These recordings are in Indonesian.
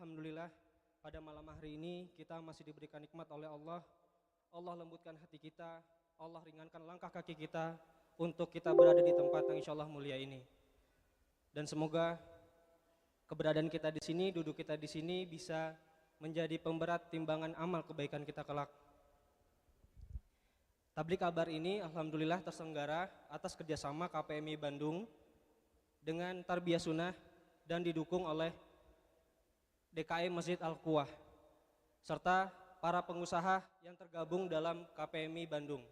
Alhamdulillah pada malam hari ini kita masih diberikan nikmat oleh Allah. Allah lembutkan hati kita, Allah ringankan langkah kaki kita untuk kita berada di tempat yang insya Allah mulia ini. Dan semoga keberadaan kita di sini, duduk kita di sini bisa menjadi pemberat timbangan amal kebaikan kita kelak. Tablik kabar ini alhamdulillah terselenggara atas kerjasama KPMI Bandung dengan Tarbiyah Sunnah dan didukung oleh DKM Masjid Al-Quwah serta para pengusaha yang tergabung dalam KPMI Bandung.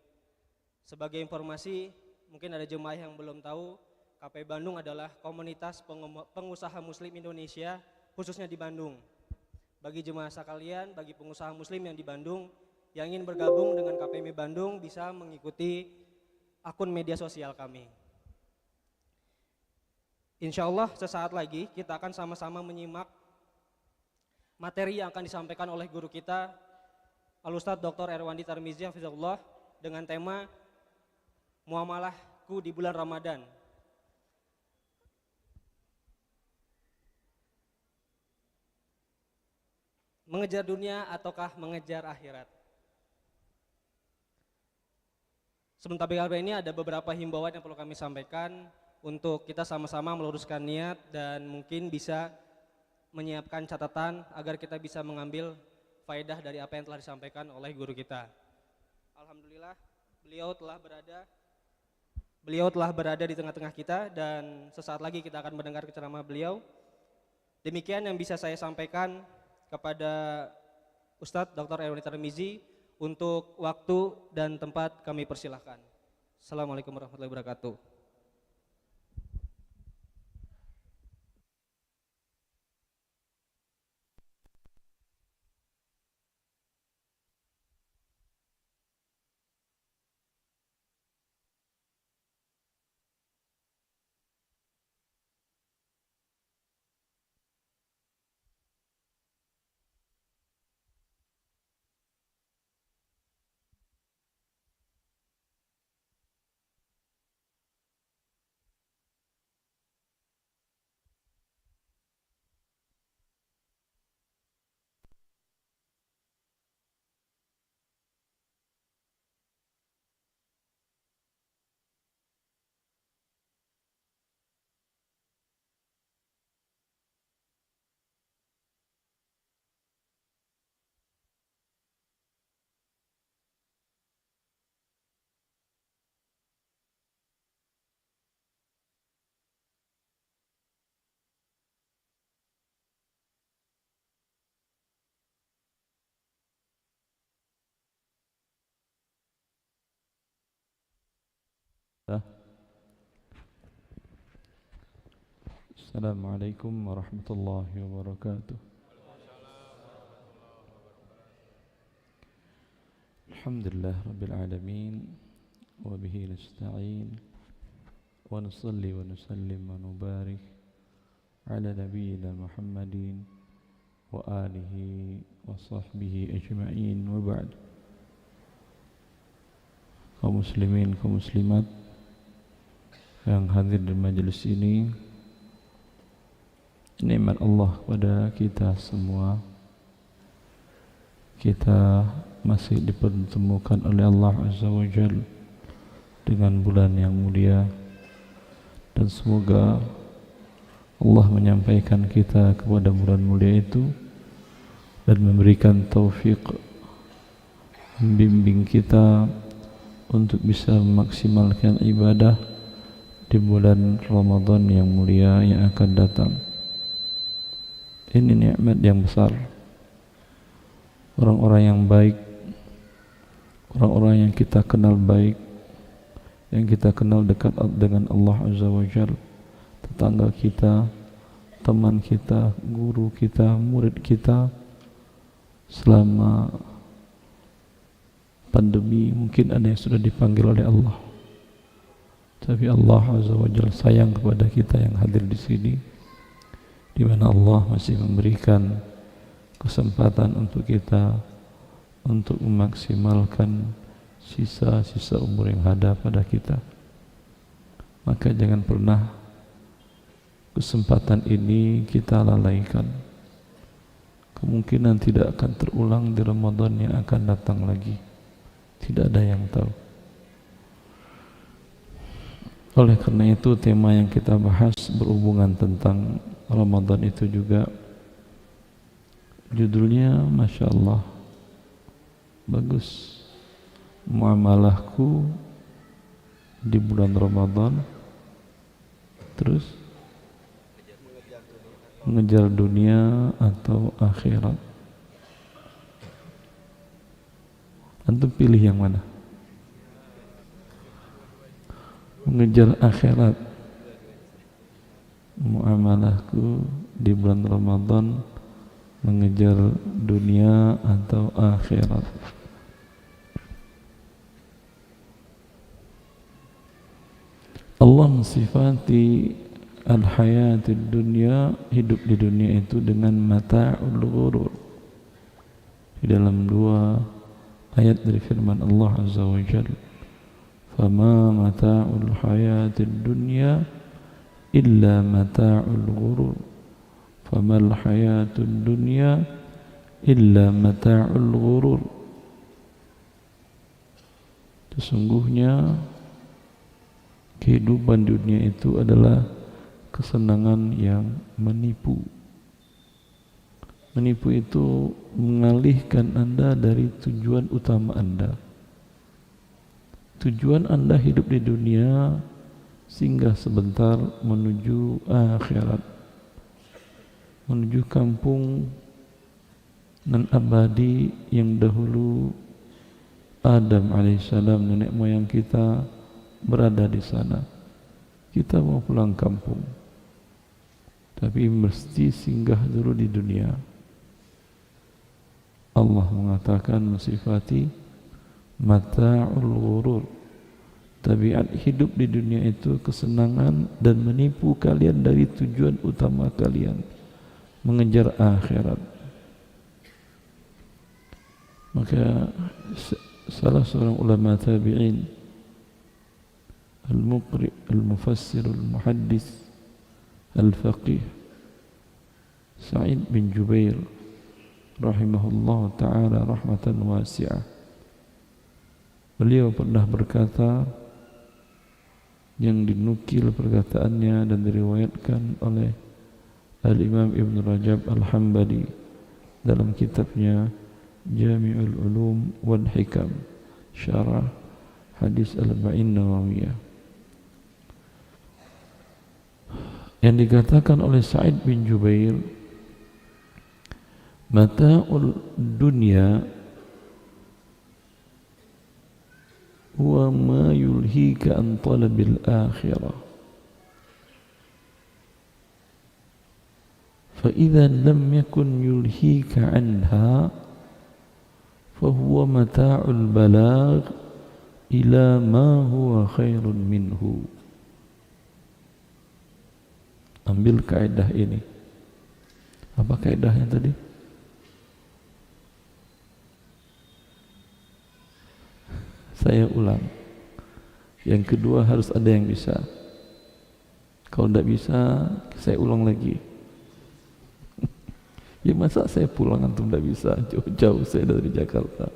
Sebagai informasi, mungkin ada jemaah yang belum tahu, KPMI Bandung adalah komunitas pengusaha muslim Indonesia khususnya di Bandung. Bagi jemaah sekalian, bagi pengusaha muslim yang di Bandung yang ingin bergabung dengan KPMI Bandung bisa mengikuti akun media sosial kami. Insya Allah sesaat lagi kita akan sama-sama menyimak materi yang akan disampaikan oleh guru kita Al-Ustadz Dr. Erwandi Tarmizi Hafizahullah dengan tema Muamalahku di bulan Ramadan. Mengejar dunia ataukah mengejar akhirat? Sebelum tablik kabar ini ada beberapa himbauan yang perlu kami sampaikan untuk kita sama-sama meluruskan niat dan mungkin bisa menyiapkan catatan agar kita bisa mengambil faedah dari apa yang telah disampaikan oleh guru kita. Alhamdulillah beliau telah berada di tengah-tengah kita dan sesaat lagi kita akan mendengar ceramah beliau. Demikian yang bisa saya sampaikan kepada Ustadz Dr. Erwandi Tarmizi. Untuk waktu dan tempat kami persilahkan. Assalamualaikum warahmatullahi wabarakatuh. Assalamualaikum warahmatullahi wabarakatuh. Alhamdulillah rabbil alamin wa bihi nasta'in wa nusalli wa nusallim wa nubarik ala nabiyyina Muhammadin wa alihi wa sahbihi ajma'in wa ba'd. Kaum muslimin, kaum muslimat yang hadir di majelis ini, nikmat Allah kepada kita semua. Kita masih dipertemukan oleh Allah Azza wa Jalla dengan bulan yang mulia, dan semoga Allah menyampaikan kita kepada bulan mulia itu dan memberikan taufik, membimbing kita untuk bisa memaksimalkan ibadah di bulan Ramadan yang mulia yang akan datang. Ini nikmat yang besar. Orang-orang yang baik, orang-orang yang kita kenal baik, yang kita kenal dekat dengan Allah Azza wa Jalla, tetangga kita, teman kita, guru kita, murid kita, selama pandemi mungkin ada yang sudah dipanggil oleh Allah. Tapi Allah Azza wa Jalla sayang kepada kita yang hadir di sini, di mana Allah masih memberikan kesempatan untuk kita untuk memaksimalkan sisa-sisa umur yang ada pada kita. Maka jangan pernah kesempatan ini kita lalaikan. kemungkinan tidak akan terulang di Ramadan yang akan datang lagi. Tidak ada yang tahu. Oleh karena itu tema yang kita bahas berhubungan tentang Ramadan itu juga judulnya Masya Allah bagus, muamalahku di bulan Ramadan, terus mengejar dunia atau akhirat. Antum pilih yang mana? Mengejar akhirat. Muamalahku di bulan Ramadan mengejar dunia atau akhirat. Allah mensifati al-hayatid dunya, hidup di dunia itu dengan mata'ul ghurur. Di dalam dua ayat dari firman Allah Azza wa Jalla, fama mata'ul hayatid dunya illa mata'ul ghurur, famal hayatud dunya illa mata'ul ghurur. Sesungguhnya kehidupan dunia itu adalah kesenangan yang menipu. Menipu itu mengalihkan Anda dari tujuan utama Anda. Tujuan Anda hidup di dunia singgah sebentar menuju akhirat, menuju kampung nan abadi yang dahulu Adam alaihissalam, nenek moyang kita berada di sana. Kita mau pulang kampung, tapi mesti singgah dulu di dunia. Allah mengatakan mensifati mata'ul ghurur. Tabiat hidup di dunia itu kesenangan dan menipu kalian dari tujuan utama kalian, mengejar akhirat. Maka salah seorang ulama tabi'in, al-muqri, al-mufassir, al-muhaddis, al-faqih, Sa'id bin Jubair rahimahullah ta'ala rahmatan wasi'ah, beliau pernah berkata, yang dinukil perkataannya dan diriwayatkan oleh Al-Imam Ibn Rajab Al-Hambali dalam kitabnya Jami'ul Ulum wal Hikam, syarah hadis Al-Arba'in Nawawiyah, yang dikatakan oleh Sa'id bin Jubair, mata'ul dunya huwa ma yulhika an talabil akhirah, fa idza lam yakun yulhika anha fa huwa mata'ul balagh ila ma huwa khairun minhu. Ambil kaidah ini. Apa kaidahnya tadi? Saya ulang. Yang kedua harus ada yang bisa. Kalau tidak bisa, saya ulang lagi. Ya masa saya pulang antum tidak bisa? Jauh-jauh saya dari Jakarta.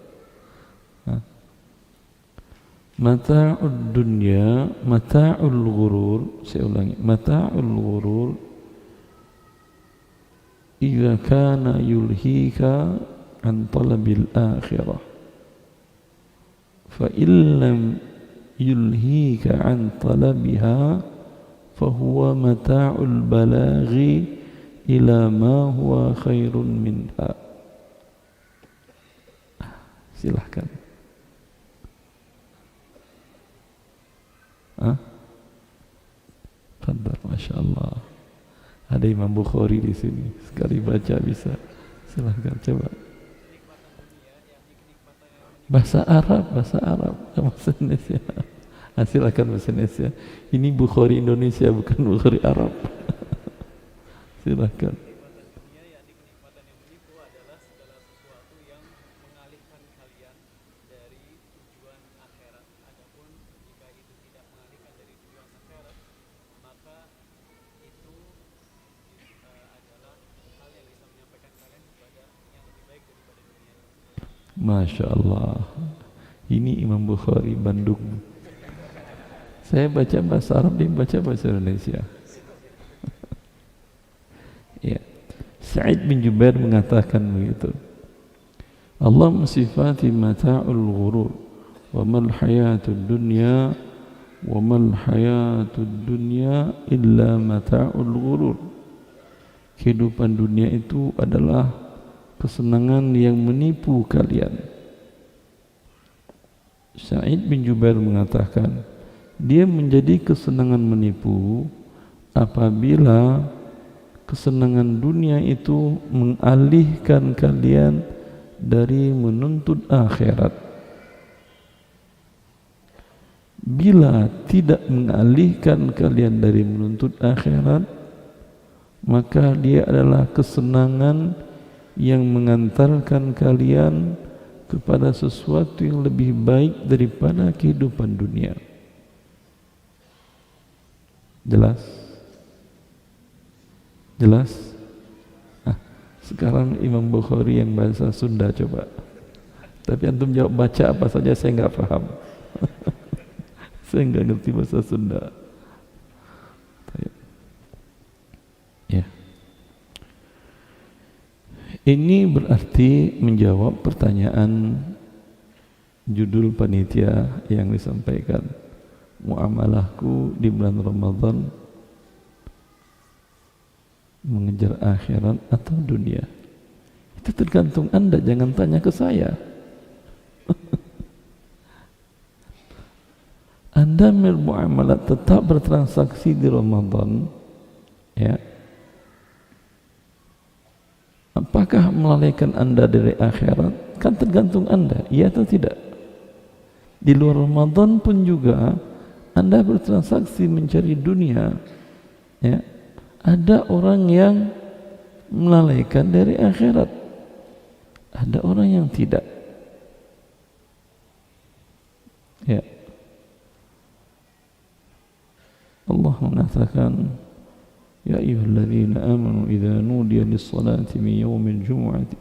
Mata'ud dunya, mata'ul ghurur. Saya ulangi, mata'ul ghurur idza kana yulhika an talabil akhirah, fa illam yulhika an talabiha fa huwa mata'ul balaghi ila ma huwa khairun minha. Silahkan. Tanda, Masya Allah. Ada Imam Bukhari di sini. Sekali baca bisa. Silahkan coba. Bahasa Arab, bahasa Indonesia. Silakan bahasa Indonesia. Ini Bukhari Indonesia, bukan Bukhari Arab. Silahkan. Masya Allah. Ini Imam Bukhari Bandung. Saya baca bahasa Arab, dia baca bahasa Indonesia. Ya. Sa'id bin Jubair mengatakan begitu. Allah mensifati mata'ul ghurur wa mal hayatud dunya wa mal hayatud dunya illa mata'ul ghurur. Kehidupan dunia itu adalah kesenangan yang menipu kalian. Sa'id bin Jubair mengatakan, dia menjadi kesenangan menipu apabila kesenangan dunia itu mengalihkan kalian dari menuntut akhirat. Bila tidak mengalihkan kalian dari menuntut akhirat, maka dia adalah kesenangan yang mengantarkan kalian kepada sesuatu yang lebih baik daripada kehidupan dunia. Jelas? Jelas? Sekarang Imam Bukhari yang bahasa Sunda coba. Tapi antum jawab baca apa saja, saya nggak paham. Saya nggak ngerti bahasa Sunda. Ya. Ini berarti menjawab pertanyaan judul panitia yang disampaikan. Muamalahku di bulan Ramadan mengejar akhirat atau dunia. Itu tergantung Anda, jangan tanya ke saya. Anda bermuamalah tetap bertransaksi di Ramadan, ya. Apakah melalaikan Anda dari akhirat? Kan tergantung Anda, iya atau tidak. Di luar Ramadan pun juga Anda bertransaksi mencari dunia, ya. Ada orang yang melalaikan dari akhirat, ada orang yang tidak. Ya. Allah mengatakan, ya ayyuhalladzina amanu idza nudiya lis-salati min yaumil jumu'ati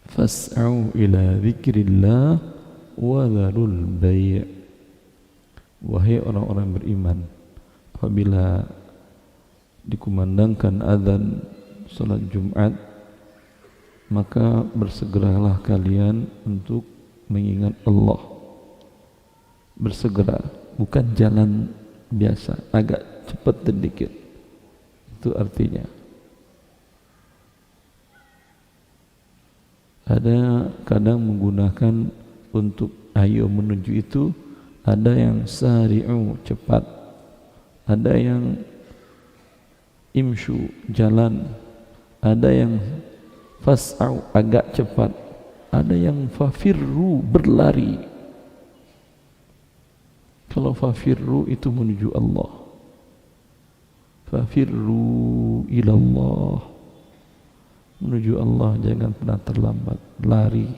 fas'au ila dzikrillah wa dzarul bai'. Wahai orang-orang beriman, apabila dikumandangkan azan salat Jumat, maka bersegeralah kalian untuk mengingat Allah. Bersegera, bukan jalan biasa, agak cepat sedikit. Itu artinya. Ada kadang menggunakan untuk ayo menuju itu, ada yang sari'u, cepat, ada yang imshu, jalan, ada yang fas'au, agak cepat, ada yang fafirru, berlari. Kalau fafirru itu menuju Allah, fafirru ilallah, menuju Allah, jangan pernah terlambat, lari.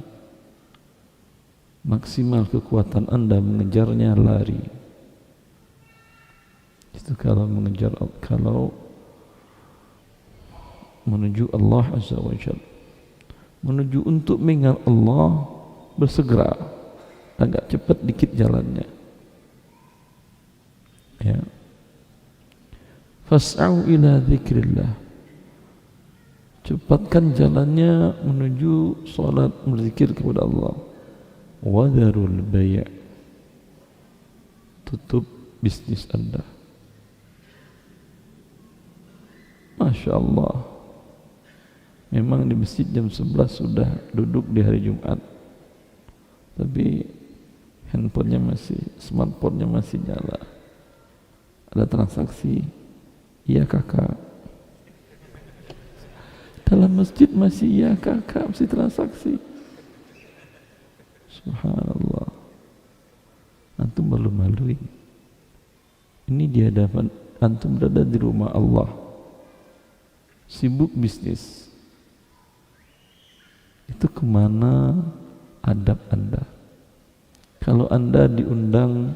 Maksimal kekuatan Anda mengejarnya, lari. Itu kalau mengejar, kalau menuju Allah Azza wa Jalla. Menuju untuk mengingat Allah, bersegera, agak cepat dikit jalannya. Ya. Fas'au ila dzikrillah. Cepatkan jalannya menuju salat, berzikir kepada Allah. Wa dzarul bai'. Tutup bisnis Anda. Masya Allah. Memang di masjid jam 11 sudah duduk di hari Jumat, tapi handphonenya masih, smartphone-nya masih nyala. Ada transaksi, iya kakak. Dalam masjid masih iya kakak, masih transaksi. Subhanallah. Antum malu-maluin. Ini di hadapan antum, berada di rumah Allah, sibuk bisnis. Itu kemana adab Anda? Kalau Anda diundang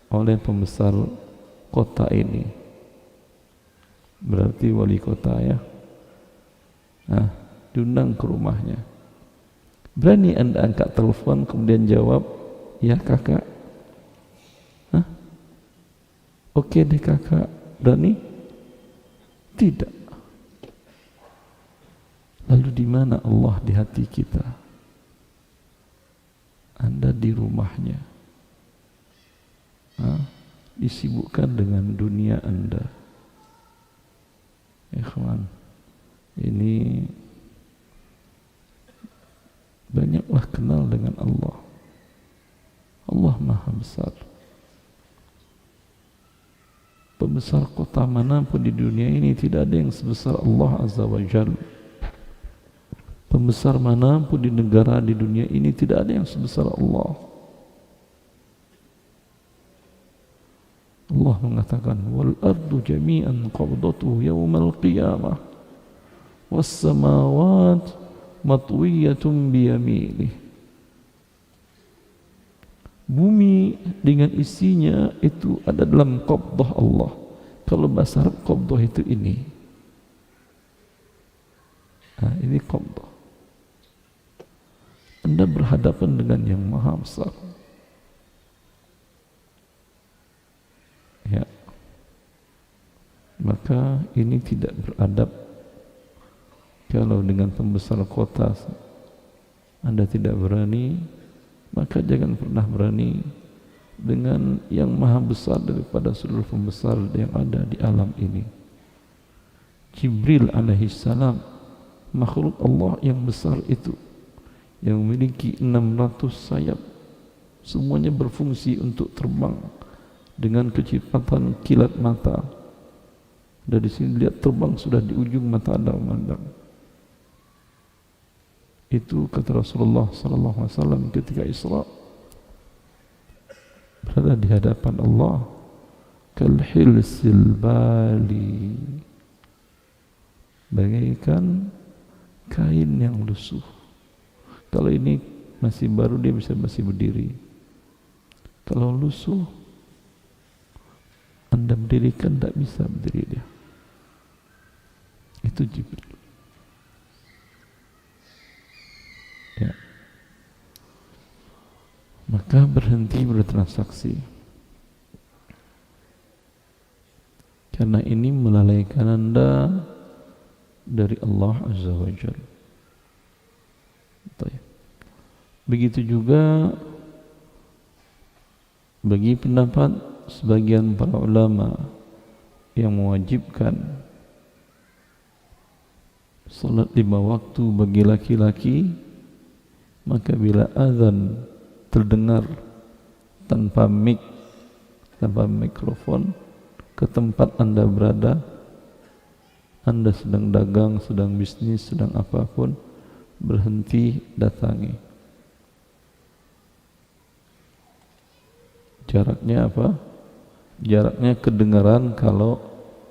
oleh pembesar kota ini, berarti wali kota ya, nah, diundang ke rumahnya, Berani Anda angkat telepon kemudian jawab, ya kakak? Hah? Oke deh kakak, berani? Tidak. Lalu di mana Allah di hati kita? Anda di rumahnya, disibukkan dengan dunia Anda. Ikhwan, ini banyaklah kenal dengan Allah. Allah Maha Besar. Pembesar kota manapun di dunia ini tidak ada yang sebesar Allah Azza wa Jalla. Pembesar manapun di negara di dunia ini tidak ada yang sebesar Allah. Allah mengatakan, wal ardu jami'an qabdatuhu yawmal qiyamah was samawat matwiyatun biyaminih. Bumi dengan isinya itu ada dalam qabdah Allah. Kalau bahasa Arab qabdah itu ini. Nah, ini qabdah. Anda berhadapan dengan yang maha besar. Ya. Maka ini tidak beradab kalau dengan pembesar kota Anda tidak berani, maka jangan pernah berani dengan yang maha besar daripada seluruh pembesar yang ada di alam ini. Jibril alaihissalam, makhluk Allah yang besar itu, yang memiliki 600 sayap, semuanya berfungsi untuk terbang dengan kecepatan kilat mata. Dari sini lihat terbang sudah di ujung mata Anda memandang. Itu kata Rasulullah SAW ketika Isra, berada di hadapan Allah, kalhilsil bali, bagaikan kain yang lusuh. Kalau ini masih baru dia masih berdiri. Kalau lusuh, Anda berdirikan tidak bisa berdiri dia. Itu Jibril. Ya. Maka berhenti bertransaksi. Karena ini melalaikan Anda dari Allah Azza wa Jalla. Begitu juga bagi pendapat sebagian para ulama yang mewajibkan salat 5 waktu bagi laki-laki, maka bila azan terdengar tanpa mic, tanpa mikrofon ke tempat Anda berada, Anda sedang dagang, sedang bisnis, sedang apapun, berhenti datangi. Jaraknya apa? Jaraknya kedengaran kalau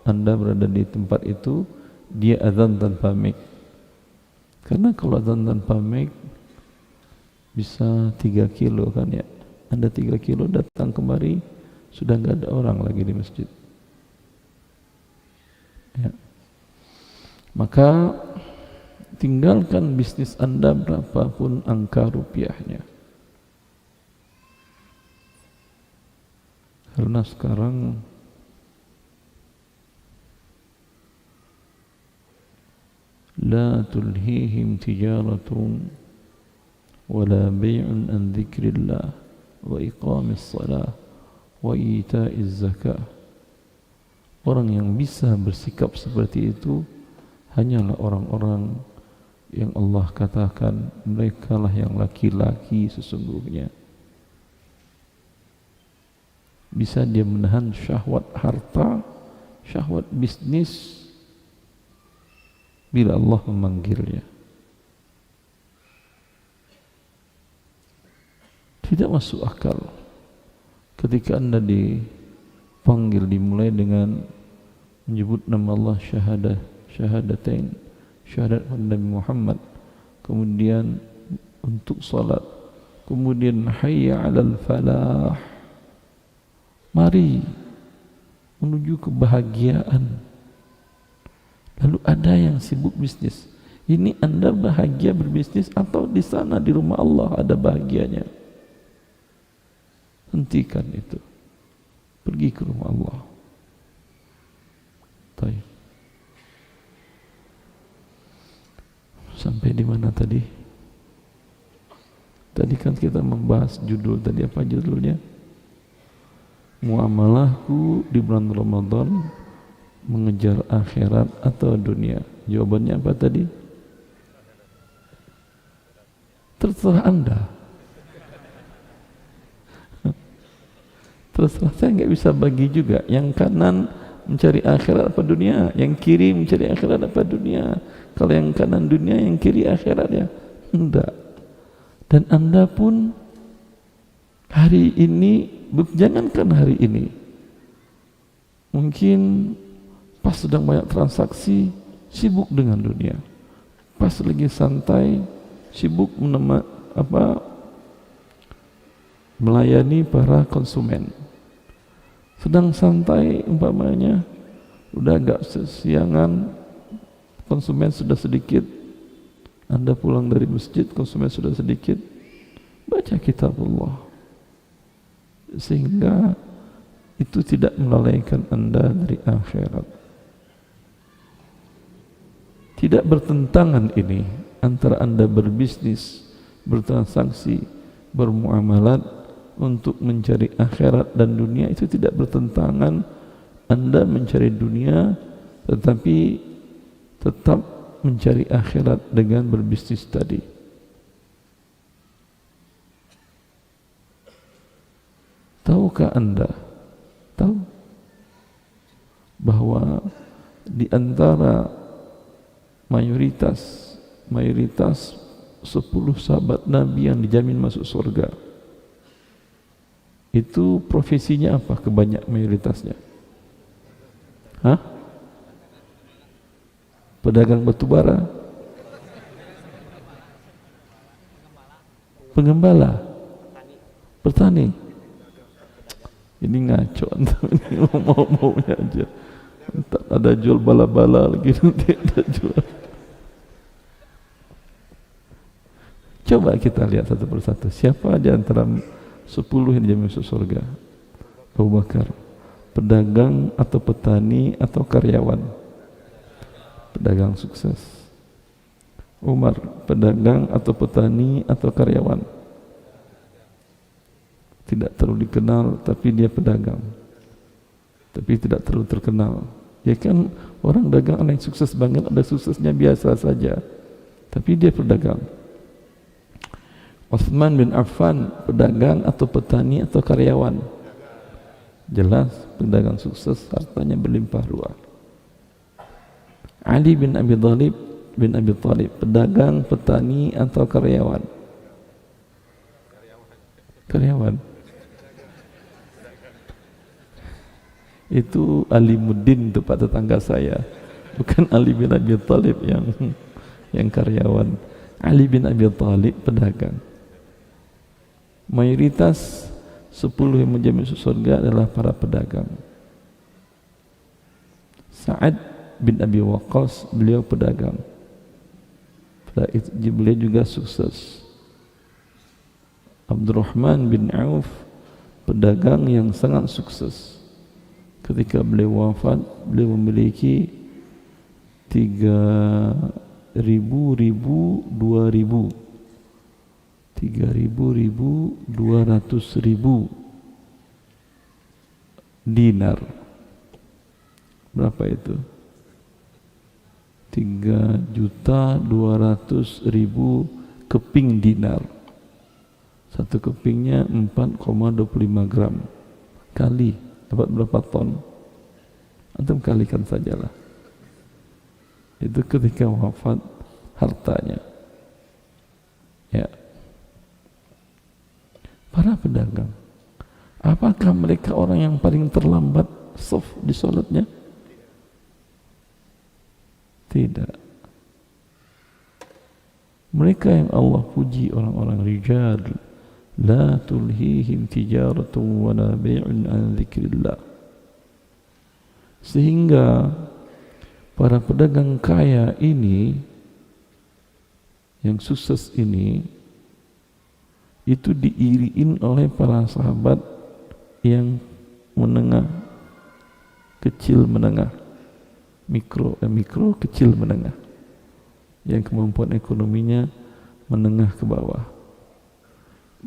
Anda berada di tempat itu, dia azan tanpa mic. Karena kalau azan tanpa mic bisa 3 kilo kan ya. Anda 3 kilo datang kemari, sudah nggak ada orang lagi di masjid. Ya. Maka tinggalkan bisnis Anda berapapun angka rupiahnya. Karena sekarang la tulhihim tijaratun wala bay'un an dzikrillah wa iqamis shalah wa ita'iz zakah. Orang yang bisa bersikap seperti itu hanyalah orang-orang yang Allah katakan merekalah yang laki-laki sesungguhnya. Bisa dia menahan syahwat harta, syahwat bisnis bila Allah memanggilnya. Tidak masuk akal ketika Anda dipanggil, dimulai dengan menyebut nama Allah, syahadatain, syahadat Nabi Muhammad, kemudian untuk salat, kemudian hayya 'alal falah, mari menuju kebahagiaan. Lalu ada yang sibuk bisnis. Ini Anda bahagia berbisnis atau di sana di rumah Allah ada bahagianya? Hentikan itu. Pergi ke rumah Allah. Baik. Sampai di mana tadi? Tadi kan kita membahas judul tadi, apa judulnya? Muamalahku di bulan Ramadan mengejar akhirat atau dunia. Jawabannya apa tadi? Terserah Anda. Terserah, saya nggak bisa bagi juga. Yang kanan mencari akhirat apa dunia, yang kiri mencari akhirat apa dunia. Kalau yang kanan dunia, yang kiri akhirat ya. Enggak. Dan Anda pun hari ini, jangankan hari ini, mungkin pas sedang banyak transaksi, sibuk dengan dunia. Pas lagi santai, sibuk melayani para konsumen. Sedang santai umpamanya, udah agak siangan, konsumen sudah sedikit, Anda pulang dari masjid, konsumen sudah sedikit, baca kitabullah, sehingga itu tidak melalaikan Anda dari akhirat. Tidak bertentangan ini antara Anda berbisnis, bertransaksi, bermuamalat untuk mencari akhirat dan dunia, itu tidak bertentangan. Anda mencari dunia tetapi tetap mencari akhirat dengan berbisnis tadi. Tahukah Anda, tahu bahwa di antara mayoritas 10 sahabat Nabi yang dijamin masuk surga, itu profesinya apa mayoritasnya? Hah? Pedagang batu bara? Pengembala? Petani? Ini ngaco, ini mau-maunya aja. Entar ada jual bala-bala lagi, nanti ada jual. Coba kita lihat satu persatu. Siapa di antara 10 yang dijamin masuk surga? Abu Bakar. Pedagang atau petani atau karyawan? Pedagang sukses. Umar. Pedagang atau petani atau karyawan? Tidak terlalu dikenal, tapi dia pedagang. Tapi tidak terlalu terkenal. Ya kan, orang dagang ada yang sukses banget, ada suksesnya biasa saja, tapi dia pedagang. Utsman bin Affan, pedagang atau petani atau karyawan? Jelas pedagang sukses, hartanya berlimpah ruah. Ali bin Abi Thalib, pedagang, petani atau karyawan? Karyawan. Itu Alimuddin, itu Pak tetangga saya, bukan Ali bin Abi Thalib yang karyawan. Ali bin Abi Thalib pedagang. Mayoritas 10 yang menjamin surga adalah para pedagang. Sa'ad bin Abi Waqqas, beliau pedagang. Beliau juga sukses. Abdurrahman bin Auf, pedagang yang sangat sukses. Ketika beliau wafat, beliau memiliki 3.000 dinar. Berapa itu? 3.200.000 keping dinar. Satu kepingnya 4,25 gram. Kali dapat berapa ton? Antum kalikan sajalah. Itu ketika wafat hartanya. Ya. Para pedagang, apakah mereka orang yang paling terlambat shaf di salatnya? Tidak. Mereka yang Allah puji, orang-orang rijal, la tulhihim tijaratun wa la bai'un an dzikrillah. Sehingga para pedagang kaya ini yang sukses ini itu diiriin oleh para sahabat yang menengah, kecil menengah, mikro kecil menengah, yang kemampuan ekonominya menengah ke bawah.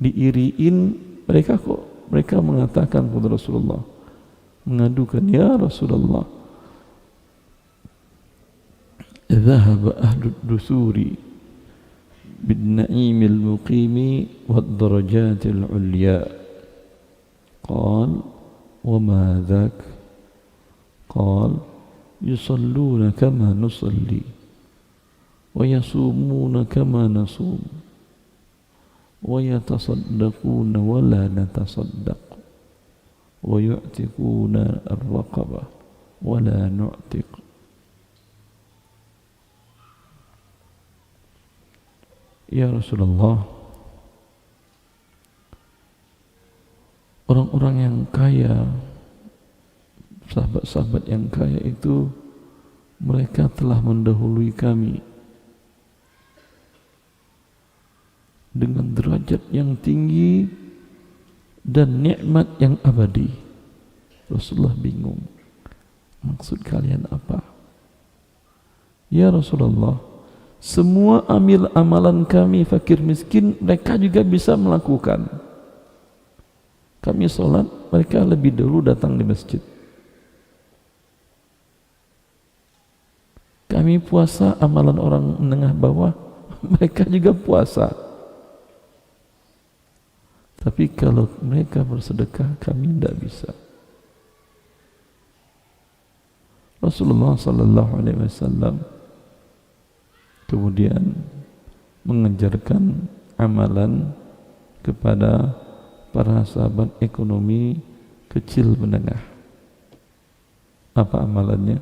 Diiriin mereka mengatakan kepada Rasulullah, mengadukan, ya Rasulullah, dhahaba ahlud dusuri bin na'imil muqimi wad darajatil ulya. Qal wa ma dhak? Qal yusalluna kama nusalli wa yasumuna kama nasum wa yatasaddaquna wa la natasaddaq wa yu'tikuna ar-raqabah wa la nu'tiq. Ya Rasulullah, orang-orang yang kaya, sahabat-sahabat yang kaya itu, mereka telah mendahului kami dengan derajat yang tinggi dan nikmat yang abadi. Rasulullah bingung, maksud kalian apa? Ya Rasulullah, semua amil amalan kami fakir miskin mereka juga bisa melakukan. Kami sholat, mereka lebih dulu datang di masjid. Kami puasa, amalan orang menengah bawah, mereka juga puasa. Tapi kalau mereka bersedekah, kami tidak bisa. Rasulullah sallallahu alaihi wasallam kemudian mengajarkan amalan kepada para sahabat ekonomi kecil menengah. Apa amalannya?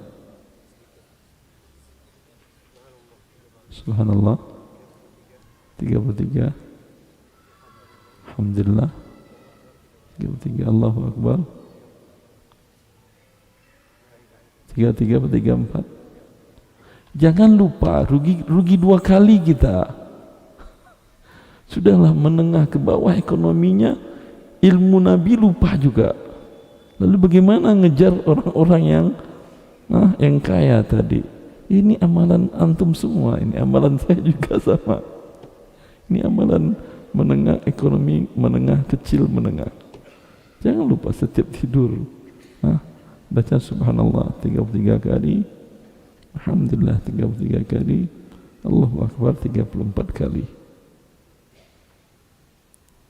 Subhanallah, 33, alhamdulillah, 33, Allahu Akbar, 33 atau 34. Jangan lupa, rugi dua kali kita. Sudahlah menengah ke bawah ekonominya, ilmu Nabi lupa juga. Lalu bagaimana ngejar orang-orang yang kaya tadi? Ini amalan antum semua, ini amalan saya juga sama. Ini amalan menengah ekonomi, menengah kecil menengah. Jangan lupa setiap tidur, baca subhanallah 33 kali, alhamdulillah 33 kali, Allahu Akbar 34 kali.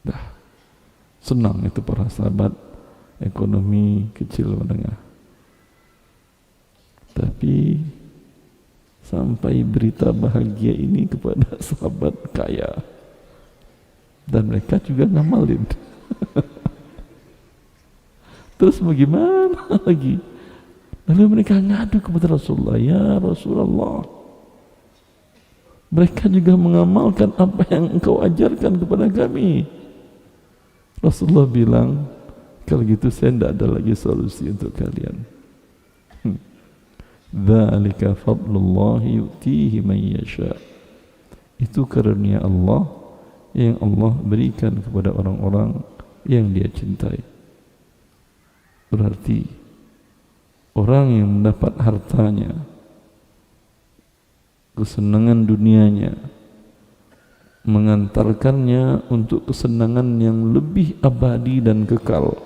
Dah senang itu para sahabat ekonomi kecil menengah. Tapi sampai berita bahagia ini kepada sahabat kaya, dan mereka juga ngamalin. Terus bagaimana lagi? Lalu mereka ngadu kepada Rasulullah, ya Rasulullah, mereka juga mengamalkan apa yang engkau ajarkan kepada kami. Rasulullah bilang, kalau gitu saya tidak ada lagi solusi untuk kalian. Dzalika fadlullah yu'tihi man yasha. Itu karunia Allah yang Allah berikan kepada orang-orang yang Dia cintai. Berarti orang yang mendapat hartanya, kesenangan dunianya, mengantarkannya untuk kesenangan yang lebih abadi dan kekal,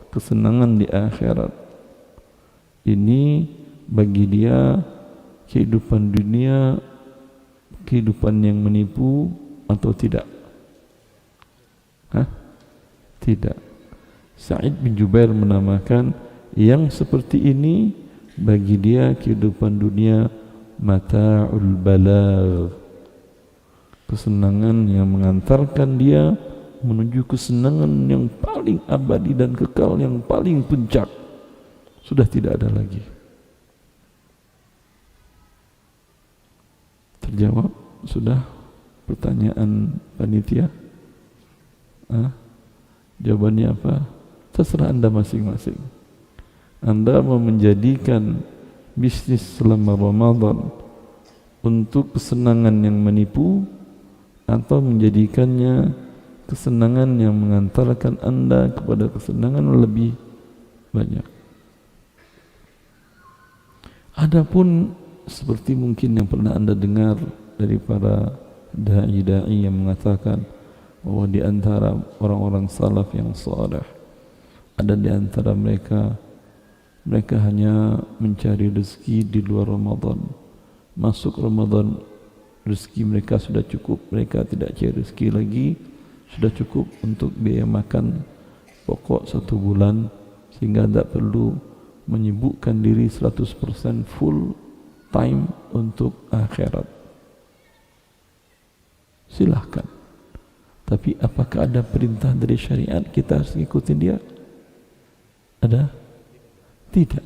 kesenangan di akhirat. Ini bagi dia kehidupan dunia, kehidupan yang menipu atau tidak? Tidak. Sa'id bin Jubair menamakan yang seperti ini bagi dia kehidupan dunia mata'ul balagh, kesenangan yang mengantarkan dia menuju kesenangan yang paling abadi dan kekal, yang paling puncak. Sudah tidak ada lagi. Terjawab sudah pertanyaan panitia? Jawabannya apa? Terserah Anda masing-masing. Anda mau menjadikan bisnis selama Ramadan untuk kesenangan yang menipu, atau menjadikannya kesenangan yang mengantarkan Anda kepada kesenangan lebih banyak. Adapun seperti mungkin yang pernah Anda dengar dari para dai-dai yang mengatakan bahwa di antara orang-orang salaf yang saleh ada di antara mereka hanya mencari rezeki di luar Ramadan. Masuk Ramadan rezeki mereka sudah cukup, mereka tidak cari rezeki lagi, sudah cukup untuk biaya makan pokok 1 bulan, sehingga tidak perlu menyibukkan diri 100% full time untuk akhirat. Silahkan, tapi apakah ada perintah dari syariat kita harus ikutin dia? Ada? Tidak.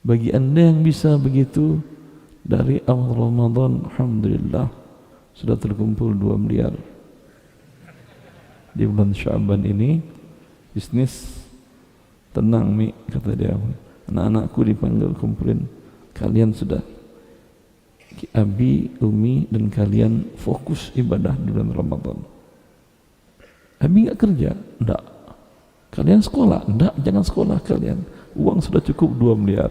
Bagi Anda yang bisa begitu, dari awal Ramadan, alhamdulillah sudah terkumpul 2 miliar. Di bulan Sya'ban ini bisnis tenang, Mi, kata dia. Anak-anakku dipanggil kumpulin, kalian sudah Abi, Umi dan kalian fokus ibadah di bulan Ramadan. Abi enggak kerja? Enggak. Kalian sekolah? Enggak, jangan sekolah kalian. Uang sudah cukup 2 miliar.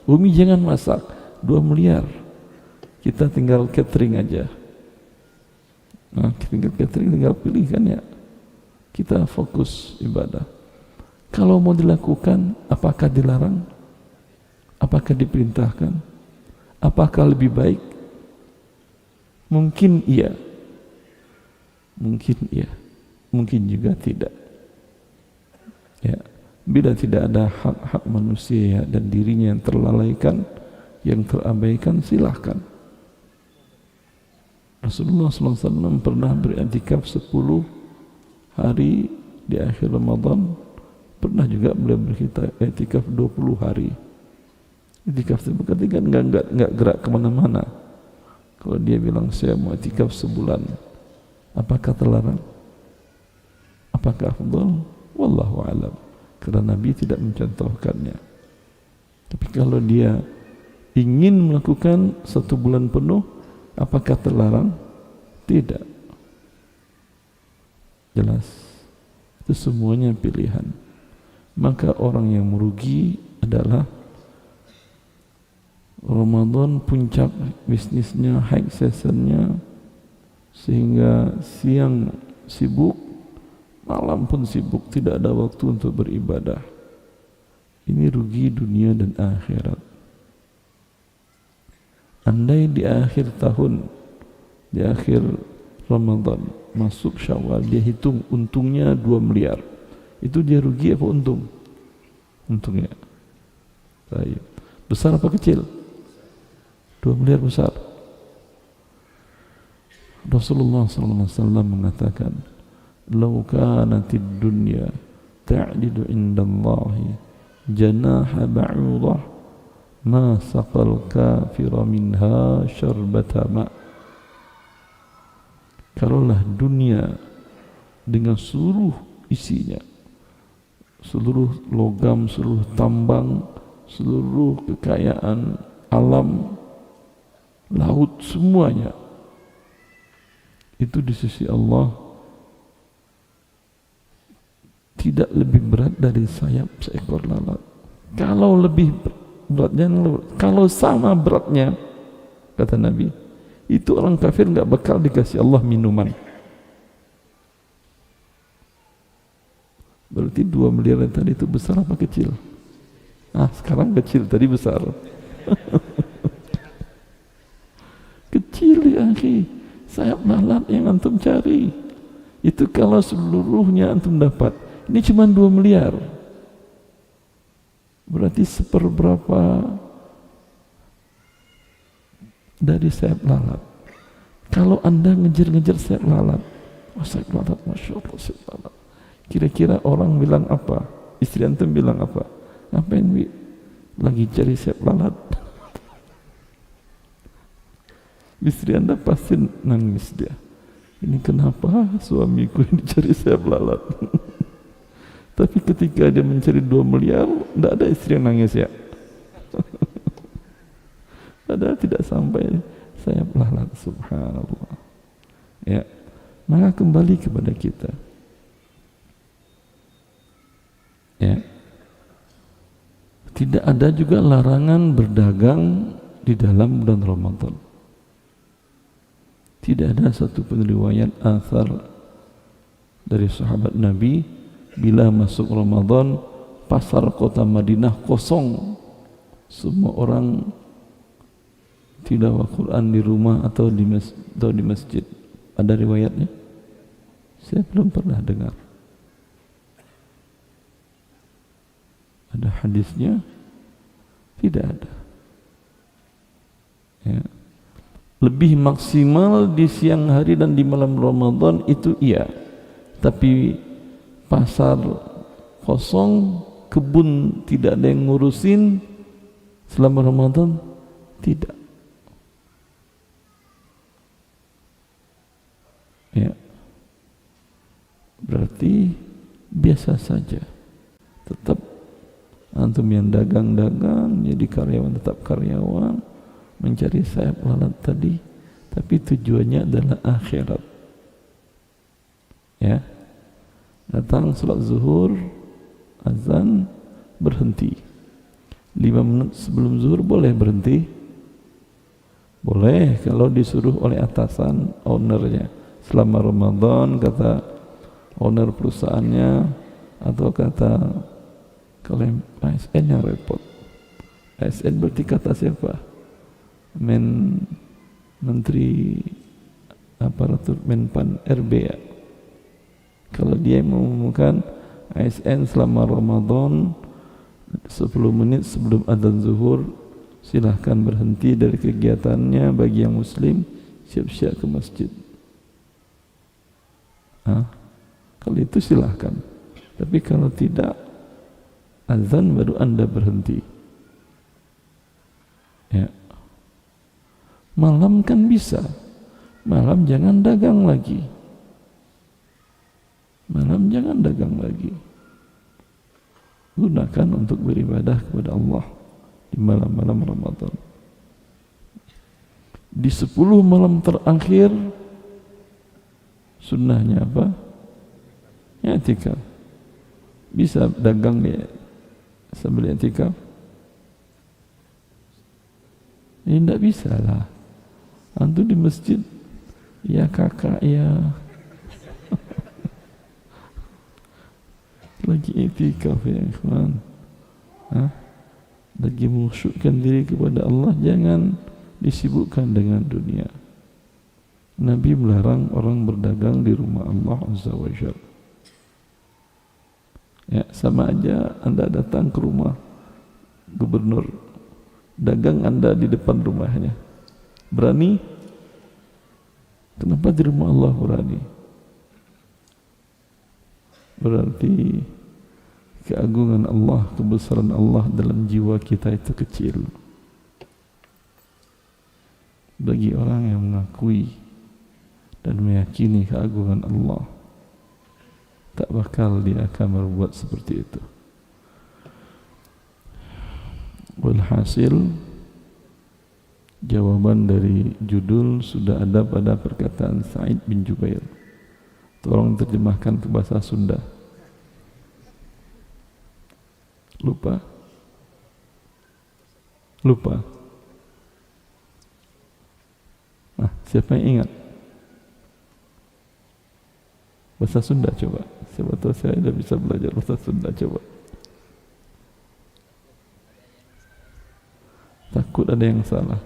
Umi jangan masak, 2 miliar. Kita tinggal catering aja. Tinggal catering, tinggal pilih kan ya. Kita fokus ibadah. Kalau mau dilakukan, apakah dilarang? Apakah diperintahkan? Apakah lebih baik? Mungkin iya. Mungkin iya. Mungkin juga tidak. Ya, bila tidak ada hak-hak manusia dan dirinya yang terlalaikan, yang terabaikan, silahkan. Rasulullah SAW pernah beriktikaf 10 hari di akhir Ramadan. Pernah juga beliau beriktikaf 20 hari. Iktikaf itu berarti kan enggak gerak kemana-mana. Kalau dia bilang saya mau iktikaf sebulan, apakah terlarang? Apakah afdal? Wallahu a'lam. Karena Nabi tidak mencontohkannya. Tapi kalau dia ingin melakukan 1 bulan penuh, apakah terlarang? Tidak. Jelas. Itu semuanya pilihan. Maka orang yang merugi adalah Ramadan puncak bisnisnya, high seasonnya, sehingga siang sibuk, malam pun sibuk, tidak ada waktu untuk beribadah. Ini rugi dunia dan akhirat. Andai di akhir tahun, di akhir Ramadan, masuk Syawal, dia hitung untungnya 2 miliar. Itu dia rugi apa untung? Untungnya. Baik. Besar apa kecil? 2 miliar besar. Rasulullah SAW mengatakan, "Lau kanatid dunya ta'didu indallahi janaha ba'udah ma saqal kafira minha syarbata ma." Kalaulah dunia dengan seluruh isinya, seluruh logam, seluruh tambang, seluruh kekayaan alam, laut, semuanya itu di sisi Allah tidak lebih berat dari sayap seekor lalat. Kalau lebih beratnya, kalau sama beratnya, kata Nabi, itu orang kafir nggak bakal dikasih Allah minuman. Berarti 2 miliar tadi itu besar apa kecil? Sekarang kecil, tadi besar. Kecil ya akhi. Sayap lalat yang antum cari, itu kalau seluruhnya antum dapat, ini cuma 2 miliar. Berarti seperberapa dari sayap lalat. Kalau anda ngejar-ngejar sayap lalat, sayap lalat, Masya Allah, sayap lalat. Kira-kira orang bilang apa? Istri antum bilang apa? Ngapain Wi? Lagi cari sayap lalat. Istri anda pasti nangis dia. Ini kenapa suamiku ini cari sayap lalat? Tapi ketika dia mencari 2 miliar, tidak ada istri yang nangis ya. padahal tidak sampai sayap lalat. Subhanallah. Ya, maka kembali kepada kita. Ya, tidak ada juga larangan berdagang di dalam bulan Ramadan. Tidak ada satu pun riwayat athar dari sahabat Nabi bila masuk Ramadan pasar kota Madinah kosong, semua orang tilawah Quran di rumah atau di masjid. Ada riwayatnya? Saya belum pernah dengar. Ada hadisnya? Tidak ada. Ya. Lebih maksimal di siang hari dan di malam Ramadan itu iya. Tapi pasar kosong, kebun tidak ada yang ngurusin selama Ramadan, tidak. Ya, berarti biasa saja. Tetap antum yang dagang-dagang, jadi karyawan tetap karyawan, mencari sayap lalat tadi, tapi tujuannya adalah akhirat. Ya, datang sholat zuhur, azan, berhenti. 5 menit sebelum zuhur boleh berhenti? Boleh kalau disuruh oleh atasan, ownernya. Selama Ramadan, kata owner perusahaannya, atau kata kalau ASN yang repot. ASN berarti kata siapa? Menteri aparatur Menpan RB ya. Kalau dia mengumumkan ASN selama Ramadan 10 menit sebelum adzan zuhur silahkan berhenti dari kegiatannya, bagi yang muslim siap-siap ke masjid. Kalau itu silahkan, tapi kalau tidak, azan baru Anda berhenti. Ya. Malam kan bisa, malam jangan dagang lagi. Malam jangan dagang lagi. Gunakan untuk beribadah kepada Allah di malam-malam Ramadan. Di 10 malam terakhir sunnahnya apa? I'tikaf. Bisa dagang dia sambil i'tikaf? Ini tidak bisa lah. Antum di masjid, ya kakak ya. Lagi i'tikaf ya ikhwan. Lagi mengusyukkan diri kepada Allah, jangan disibukkan dengan dunia. Nabi melarang orang berdagang di rumah Allah Azza wa Jalla. Ya, sama aja Anda datang ke rumah gubernur, dagang Anda di depan rumahnya. Berani? Kenapa di rumah Allah berani? Berarti keagungan Allah, kebesaran Allah dalam jiwa kita itu kecil. Bagi orang yang mengakui dan meyakini keagungan Allah, tak bakal dia akan berbuat seperti itu. Walhasil, jawaban dari judul sudah ada pada perkataan Sa'id bin Jubair. Tolong terjemahkan ke bahasa Sunda. Lupa? Siapa yang ingat? Bahasa Sunda coba. Siapa tahu saya sudah bisa belajar bahasa Sunda, coba. Takut ada yang salah.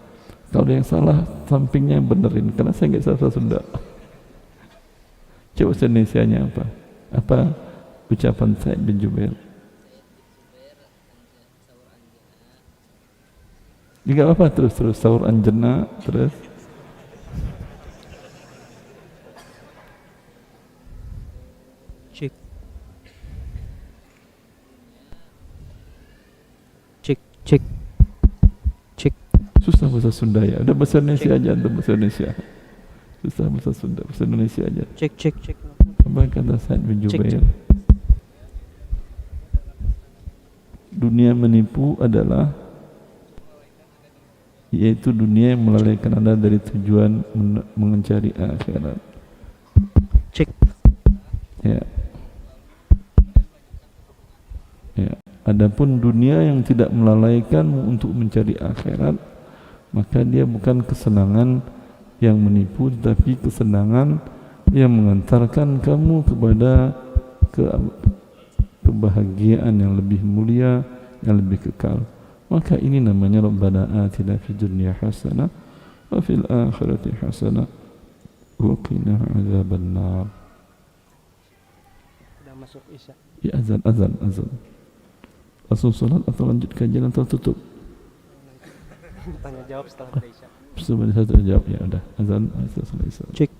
Kalau ada yang salah, sampingnya benerin, karena saya nggak bisa bahasa Sunda. Coba bahasa Indonesianya apa? Apa ucapan Sa'id bin Jubair? Juga apa terus sahur anjena terus. Cek. Susah bahasa Sunda ya. Udah bahasa Indonesia aja, udah bahasa Indonesia. Susah bahasa Sunda, bahasa Indonesia aja. Cek. Apa kata Sa'id bin Jubair? Dunia menipu adalah yaitu dunia yang melalaikan Anda dari tujuan mencari akhirat. Cek. Ya. Ya. Adapun dunia yang tidak melalaikanmu untuk mencari akhirat, maka dia bukan kesenangan yang menipu, tetapi kesenangan yang mengantarkan kamu kepada kebahagiaan yang lebih mulia, yang lebih kekal. Maka ini namanya Rabbana atina fid dunya hasanah wa fil akhirati hasanah wa qina adzabannar. Sudah masuk Isya. Ya, azan. Langsung sholat atau lanjut kajian atau tutup? Tanya jawab setelah Isya. Sebelum saya terjawab, ya udah azan selesai. Cek.